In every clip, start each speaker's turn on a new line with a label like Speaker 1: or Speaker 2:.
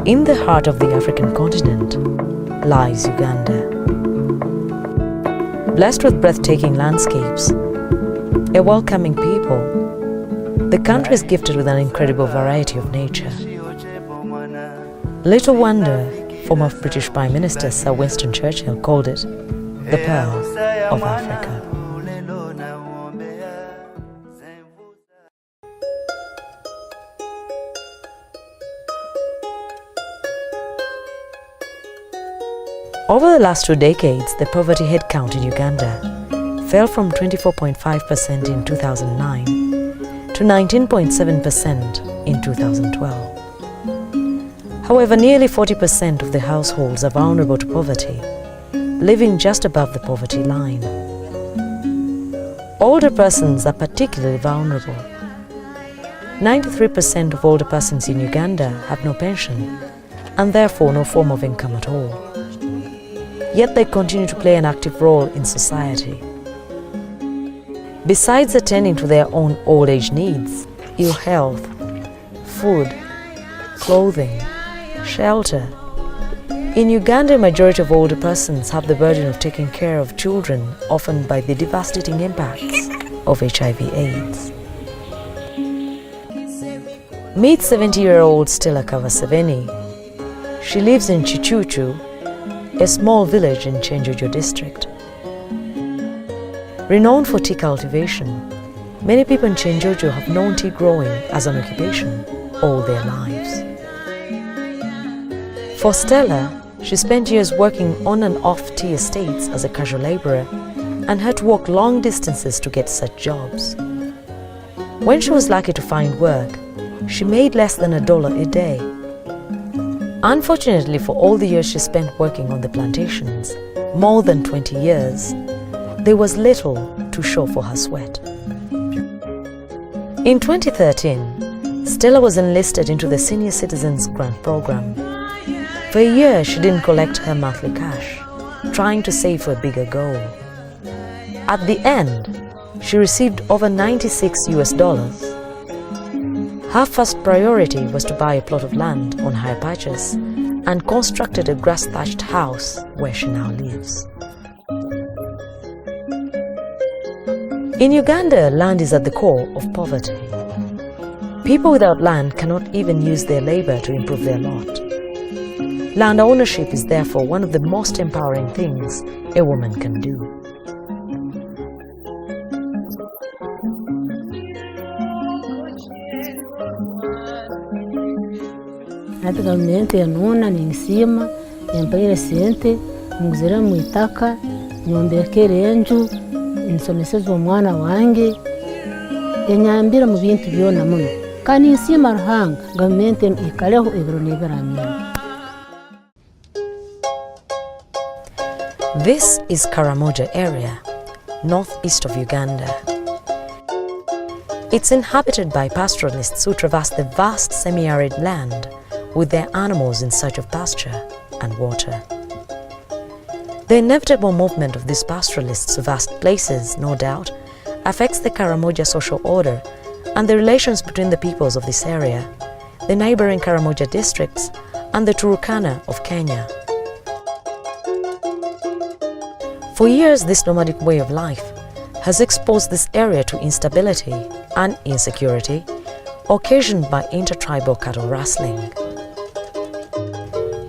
Speaker 1: In the heart of the African continent lies Uganda. Blessed with breathtaking landscapes, a welcoming people, the country is gifted with an incredible variety of nature. Little wonder, former British Prime Minister Sir Winston Churchill called it the Pearl of Africa. Over the last 2 decades, the poverty head count in Uganda fell from 24.5% in 2009 to 19.7% in 2012. However, nearly 40% of the households are vulnerable to poverty, living just above the poverty line. Older persons are particularly vulnerable. 93% of older persons in Uganda have no pension and therefore no form of income at all. Yet they continue to play an active role in society. Besides attending to their own old age needs, ill health, food, clothing, shelter, in Uganda, a majority of older persons have the burden of taking care of children, often by the devastating impacts of HIV/AIDS. Meet 70-year-old Stella Kavaseveni. She lives in Chichuchu, a small village in Chenjojo district. Renowned for tea cultivation, many people in Chenjojo have known tea growing as an occupation all their lives. For Stella, she spent years working on and off tea estates as a casual laborer and had to walk long distances to get such jobs. When she was lucky to find work, she made less than $1 a day. Unfortunately, for all the years she spent working on the plantations, more than 20 years, there was little to show for her sweat. In 2013, Stella was enlisted into the Senior Citizens Grant Program. For a year, she didn't collect her monthly cash, trying to save for a bigger goal. At the end, she received over $96. Her first priority was to buy a plot of land on hire purchase and constructed a grass-thatched house where she now lives. In Uganda, land is at the core of poverty. People without land cannot even use their labor to improve their lot. Land ownership is therefore one of the most empowering things a woman can do.
Speaker 2: Ati gavumenti yanona ninsima yampaire sente nguzira mu itaka nyombekere enju nsomeseza omwana wange enyambira mu bintu byona muno kandi nsima ruhanga gavumenti ikaleho ebiro n'ebiramira.
Speaker 1: This is Karamoja area, northeast of Uganda. It's inhabited by pastoralists who traverse the vast semi-arid land with their animals in search of pasture and water. The inevitable movement of these pastoralists to vast places, no doubt, affects the Karamoja social order and the relations between the peoples of this area, the neighboring Karamoja districts, and the Turkana of Kenya. For years, this nomadic way of life has exposed this area to instability and insecurity occasioned by intertribal cattle rustling.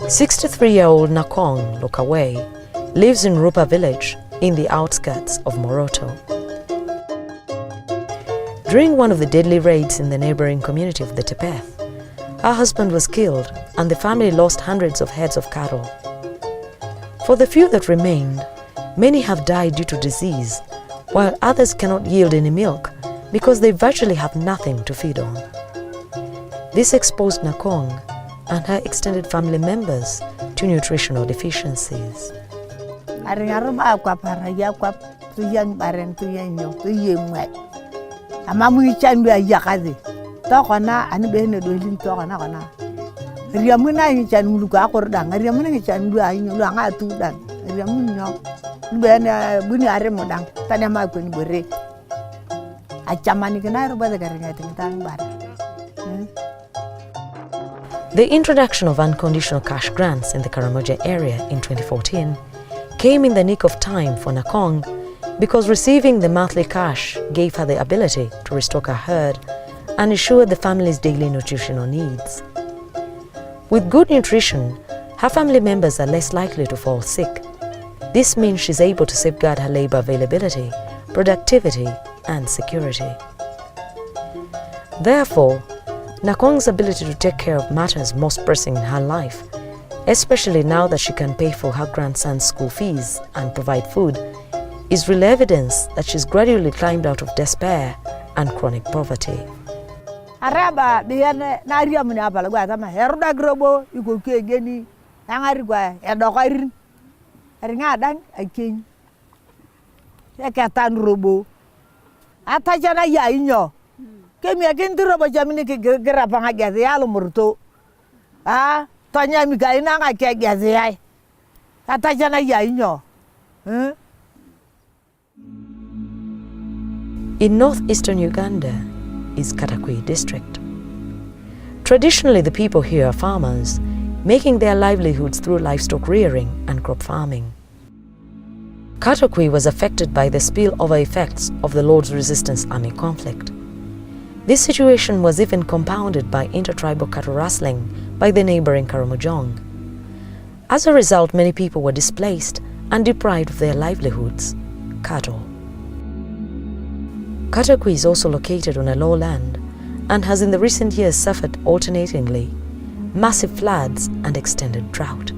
Speaker 1: 63-year-old Nakong Lokawe lives in Rupa village in the outskirts of Moroto. During one of the deadly raids in the neighboring community of the Tepeth, her husband was killed and the family lost hundreds of heads of cattle. For the few that remained, many have died due to disease, while others cannot yield any milk because they virtually have nothing to feed on. This exposed Nakong and her extended family members to nutritional deficiencies. The introduction of unconditional cash grants in the Karamoja area in 2014 came in the nick of time for Nakong because receiving the monthly cash gave her the ability to restock her herd and ensured the family's daily nutritional needs. With good nutrition, her family members are less likely to fall sick. This means she's able to safeguard her labor availability, productivity, and security. Therefore, Nakong's ability to take care of matters most pressing in her life, especially now that she can pay for her grandson's school fees and provide food, is real evidence that she's gradually climbed out of despair and chronic poverty.
Speaker 3: Araba biane naria muni abala gwa kama heruda grobo iko kegeni nangari gwa edokoirin eringa dan akin ekatan robo atajana ya inyo kemi akin robo jamini ke gera panga gaze yalo murto tonya mi ga ina nga ke gaze yai atajana ya inyo.
Speaker 1: In northeastern Uganda is Katakwi district. Traditionally, the people here are farmers, making their livelihoods through livestock rearing and crop farming. Katakwi was affected by the spillover effects of the Lord's Resistance Army conflict. This situation was even compounded by intertribal cattle rustling by the neighboring Karamojong. As a result, many people were displaced and deprived of their livelihoods, cattle. Katakwi is also located on a lowland and has in the recent years suffered alternatingly massive floods and extended drought.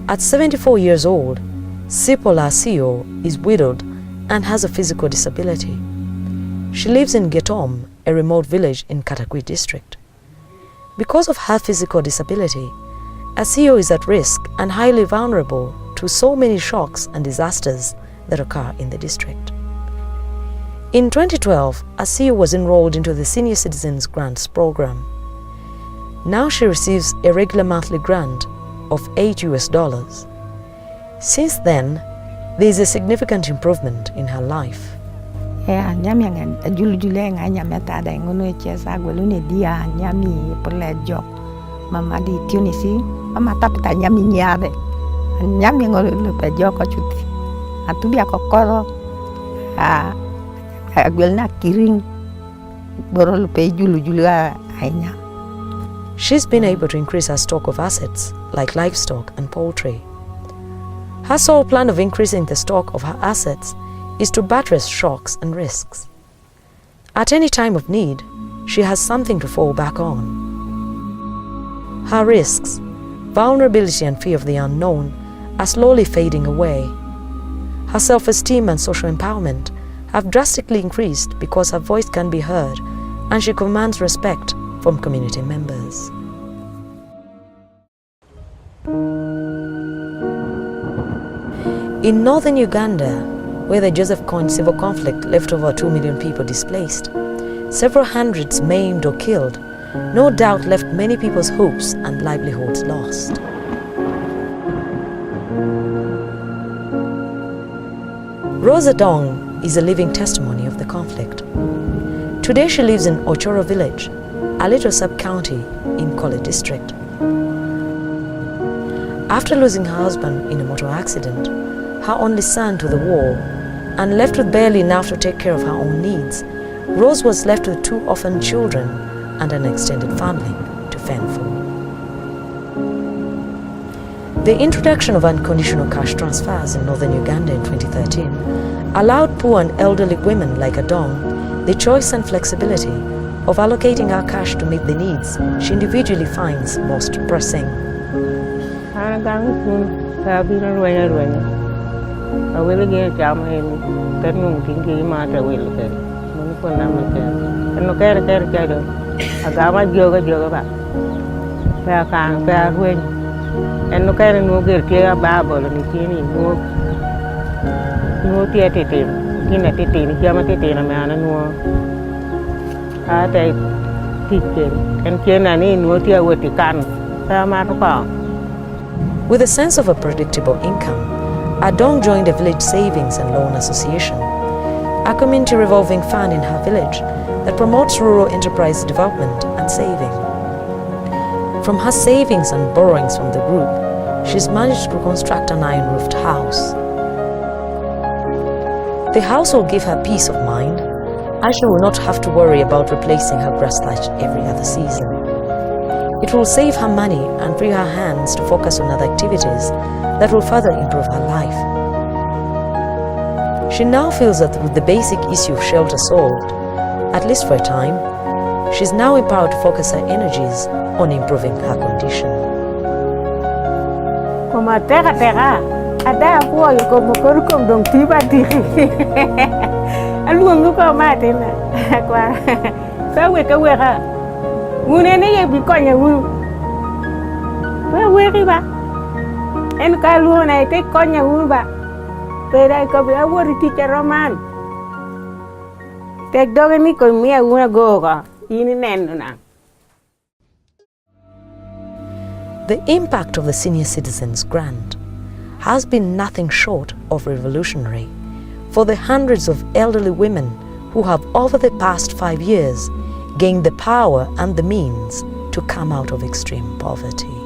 Speaker 1: At 74 years old, Sipola Sio is widowed and has a physical disability. She lives in Getom, a remote village in Katakwi district. Because of her physical disability, Asio is at risk and highly vulnerable to so many shocks and disasters that occur in the district. In 2012, Asio was enrolled into the Senior Citizens Grants program. Now she receives a regular monthly grant of $8. Since then, there is a significant improvement in her life.
Speaker 4: Mama di Tunisi, mama tapita nyami nyade, nyami ngolo lupa joko cuti, atubia kokoro, agwelna kiring, boro lupa julu ainya.
Speaker 1: She's been able to increase her stock of assets like livestock and poultry. Her sole plan of increasing the stock of her assets is to buttress shocks and risks. At any time of need, she has something to fall back on. Her risks, vulnerability and fear of the unknown are slowly fading away. Her self-esteem and social empowerment have drastically increased because her voice can be heard and she commands respect from community members. In northern Uganda, where the Joseph Kony civil conflict left over 2 million people displaced, several hundreds maimed or killed, no doubt left many people's hopes and livelihoods lost. Rosa Dong is a living testimony of the conflict. Today she lives in Ochoro village, a little sub-county in Kole district. After losing her husband in a motor accident, her only son to the war, and left with barely enough to take care of her own needs, Rose was left with 2 orphaned children and an extended family to fend for. The introduction of unconditional cash transfers in northern Uganda in 2013 allowed poor and elderly women like Adong the choice and flexibility of allocating her cash to meet the needs she individually finds most pressing.
Speaker 5: Agama joga ba pa kan pa wen en no kare no ger ke ba bolo ni tini no tie tete kina tete ni jama tete na mana no ate tikke en kena ni no tie woti kan pa ma to.
Speaker 1: With a sense of a predictable income, Adong joined a village savings and loan association. a community revolving fund in her village that promotes rural enterprise development and saving. From her savings and borrowings from the group, she's managed to construct an iron-roofed house. The house will give her peace of mind, as she will not have to worry about replacing her grass light every other season. It will save her money and free her hands to focus on other activities that will further improve her life. She now feels that with the basic issue of shelter solved, at least for a time, she's now empowered to focus her energies on improving her condition.
Speaker 5: Como tega, ada apoio como corcom dong tiba tiri. Aluang luka mate na kwa. Sawe ka weka. Ngune ne ye bikonya wu. Weki ba. En ka luo na te konya wu ba. Pera ka be awori teacher roman. Tek doge ni ko mi una goga. Ini nendo na.
Speaker 1: The impact of the Senior Citizens Grant has been nothing short of revolutionary for the hundreds of elderly women who have over the past 5 years gained the power and the means to come out of extreme poverty.